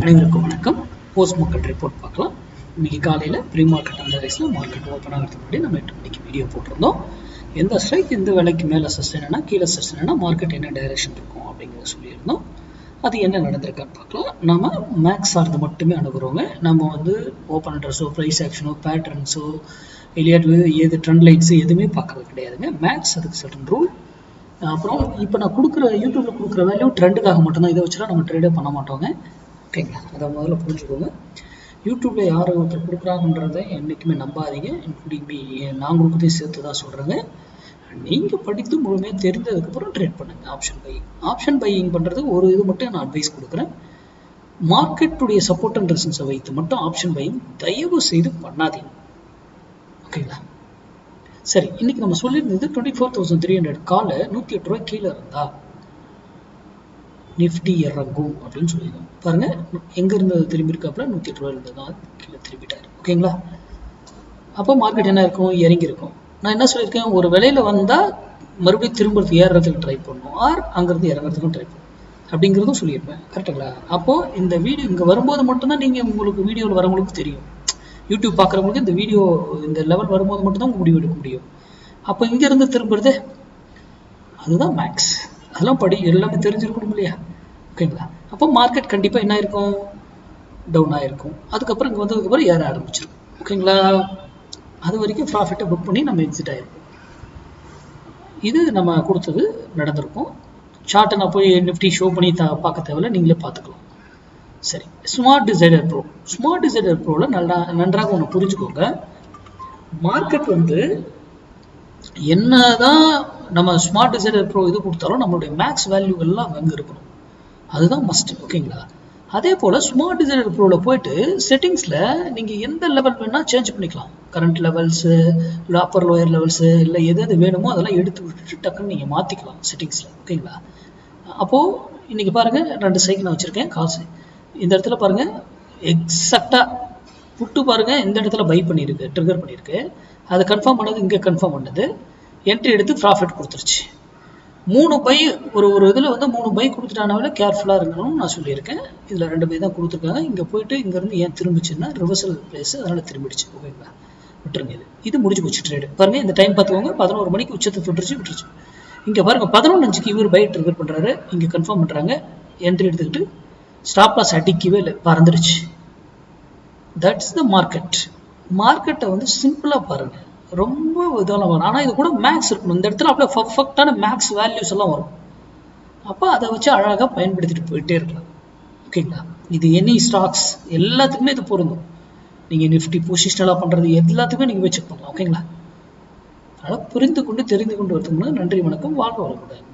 அனைவருக்கும் வணக்கம். Post market report பார்க்கலாம். இன்னைக்கு காலையில் ப்ரீ மார்க்கெட் அனலைஸில் மார்க்கெட் ஓப்பன் ஆகிறதுக்கு முன்னாடி நம்ம 8 மணிக்கு வீடியோ போட்டிருந்தோம். எந்த ஸ்ட்ரைக் எந்த விலைக்கு மேலே சஸ்டைனா கீழே சஸ்டைனா மார்க்கெட் என்ன டைரக்ஷன் இருக்கும் அப்படிங்கிறத சொல்லியிருந்தோம். அது என்ன நடந்திருக்கான்னு பார்க்கலாம். நம்ம மேக்ஸ் சார்ந்து மட்டுமே அணுகுறோங்க. நம்ம ஓப்பன் அட்ரஸோ ப்ரைஸ் ஆக்ஷனோ பேட்டர்ன்ஸோ இல்லையாட்டு எது ட்ரெண்ட் லைன்ஸு எதுவுமே பார்க்கறது கிடையாதுங்க. மேக்ஸ் அதுக்கு சர்டன் ரூல். அப்புறம் இப்போ நான் கொடுக்குற யூடியூப்பில் கொடுக்குற வேல்யூ ட்ரெண்டுக்காக மட்டும்தான். இதை வச்சுலாம் நம்ம ட்ரேடே பண்ண மாட்டோங்க. ஓகேங்களா? அதை முதல்ல புரிஞ்சுக்கோங்க. யூடியூப்பில் யார் ஒருத்தர் கொடுக்குறாங்கன்றதை என்றைக்குமே நம்பாதீங்க. இன்க்ளூடிங் மீ, நான் கொடுக்குறதையும் சேர்த்து தான் சொல்கிறேங்க. நீங்கள் படித்து முழுமையாக தெரிஞ்சதுக்கப்புறம் ட்ரேட் பண்ணுங்கள். ஆப்ஷன் பையிங் பண்ணுறதுக்கு ஒரு இது மட்டும் நான் அட்வைஸ் கொடுக்குறேன். மார்க்கெட்டுடைய சப்போர்ட் அண்ட் ரெசிஸ்டன்ஸை வைத்து மட்டும் ஆப்ஷன் பையிங் தயவு செய்து பண்ணாதீங்க. ஓகேங்களா? சரி, இன்னைக்கு நம்ம சொல்லியிருந்தது 24,300 கால 108 ரூபாய் கீழே இருந்தா நிஃப்டி இறங்கும் அப்படின்னு சொல்லியிருக்கோம். பாருங்க, எங்க இருந்தது திரும்பி இருக்காப்புல 108 ரூபாய் இருந்ததுதான் கீழே திரும்பிட்டாரு. ஓகேங்களா? அப்போ மார்க்கெட் என்ன இருக்கும்? இறங்கி இருக்கும். நான் என்ன சொல்லியிருக்கேன், ஒரு விலையில வந்தா மறுபடியும் திரும்புறது ஏறுறதுக்கு ட்ரை பண்ணும், ஆர் அங்கிருந்து இறங்குறதுக்கும் ட்ரை பண்ணும் அப்படிங்கிறதும் சொல்லியிருப்பேன். கரெக்டுங்களா? அப்போ இந்த வீடியோ இங்க வரும்போது மட்டும்தான் நீங்க உங்களுக்கு வீடியோவில் வரவங்களுக்கு தெரியும். யூடியூப் பார்க்குறவங்களுக்கு இந்த வீடியோ இந்த லெவல் வரும்போது மட்டும்தான் உங்க முடிவு எடுக்க முடியும். அப்போ இங்கிருந்து திரும்புறது அதுதான் மேக்ஸ். அதெல்லாம் எல்லாமே தெரிஞ்சிருக்கணும் இல்லையா? ஓகேங்களா? அப்போ மார்க்கெட் கண்டிப்பாக என்ன இருக்கும்? டவுன் ஆகிருக்கும். அதுக்கப்புறம் இங்கே வந்ததுக்கப்புறம் ஏற ஆரம்பிச்சிடும். ஓகேங்களா? அது வரைக்கும் ப்ராஃபிட்டை புக் பண்ணி நம்ம எக்ஸிட் ஆகிருக்கும். இது நம்ம கொடுத்தது நடந்திருக்கும். சார்ட்டை நான் போய் நிஃப்டி ஷோ பண்ணி பார்க்க தேவையில்ல, நீங்களே பார்த்துக்கலாம். சரி, ஸ்மார்ட் டிசைடர் ப்ரோவில் நன்றாக ஒன்று புரிஞ்சுக்கோங்க. மார்க்கெட் என்னதான் நம்ம ஸ்மார்ட் டிசைடர் ப்ரோ இது கொடுத்தாலும் நம்மளுடைய மேக்ஸ் வேல்யூ எல்லாம் அங்கே இருக்கணும். அதுதான் மஸ்ட். ஓகேங்களா? அதே போல் ஸ்மார்ட் டிசைடர் ப்ரோவில் போயிட்டு செட்டிங்ஸில் நீங்கள் எந்த லெவல் வேணால் சேஞ்ச் பண்ணிக்கலாம். கரண்ட் லெவல்ஸு இல்லை அப்பர் லோயர் லெவல்ஸு இல்லை எது வேணுமோ அதெல்லாம் எடுத்து விட்டுட்டு டக்குன்னு நீங்கள் மாற்றிக்கலாம் செட்டிங்ஸில். ஓகேங்களா? அப்போது இன்றைக்கி பாருங்கள், 2 சைக்கிள் நான் வச்சுருக்கேன். காசு இந்த இடத்துல பாருங்கள், எக்ஸாக்டாக புட்டு பாருங்கள், இந்த இடத்துல பை பண்ணியிருக்கு, ட்ரிகர் பண்ணியிருக்கு. அதை கன்ஃபார்ம் பண்ணது இங்கே கன்ஃபார்ம் பண்ணது, என்ட்ரி எடுத்து ப்ராஃபிட் கொடுத்துருச்சு. 3 பை ஒரு இதில் 3 பை கொடுத்துட்டானால கேர்ஃபுல்லாக இருக்கணும்னு நான் சொல்லியிருக்கேன். இதில் 2 பை தான் கொடுத்துருக்காங்க. இங்கே போயிட்டு இங்கேருந்து ஏன் திரும்பிச்சுன்னா ரிவர்சல் பிளேஸ், அதனால் திரும்பிடுச்சு. ஓகேங்களா? விட்டுருங்க. இது முடிஞ்சு போச்சு ட்ரேடு. பாருங்கள், இந்த டைம் பார்த்துக்கோங்க. 11 மணிக்கு உச்சத்தை விட்டுருச்சு. இங்கே பாருங்கள், 11:05 இவர் பை ட்ரிகர் பண்ணுறாரு, இங்கே கன்ஃபார்ம் பண்ணுறாங்க, என்ட்ரி எடுத்துக்கிட்டு ஸ்டாப் லாஸ் அடிக்கவே இல்லை, பறந்துருச்சு. That's the market. மார்க்கெட்டை சிம்பிளாக பாருங்கள், ரொம்ப இதெல்லாம் வரும். ஆனால் இது கூட மேக்ஸ் இருக்கணும். இந்த இடத்துல அப்படியே பர்ஃபெக்டான மேக்ஸ் வேல்யூஸ் எல்லாம் வரும். அப்போ அதை வச்சு அழகாக பயன்படுத்திட்டு போயிட்டே இருக்கலாம். ஓகேங்களா? இது எனி ஸ்டாக்ஸ் எல்லாத்துக்குமே இது பொருந்தும். நீங்கள் நிஃப்டி பொசிஷனலாக பண்ணுறது எல்லாத்துக்குமே நீங்கள் வச்சு பண்ணலாம். ஓகேங்களா? அதனால் புரிந்து கொண்டு தெரிந்து கொண்டு வரதுக்கு நன்றி, வணக்கம், வாழ்க வளமுடன்.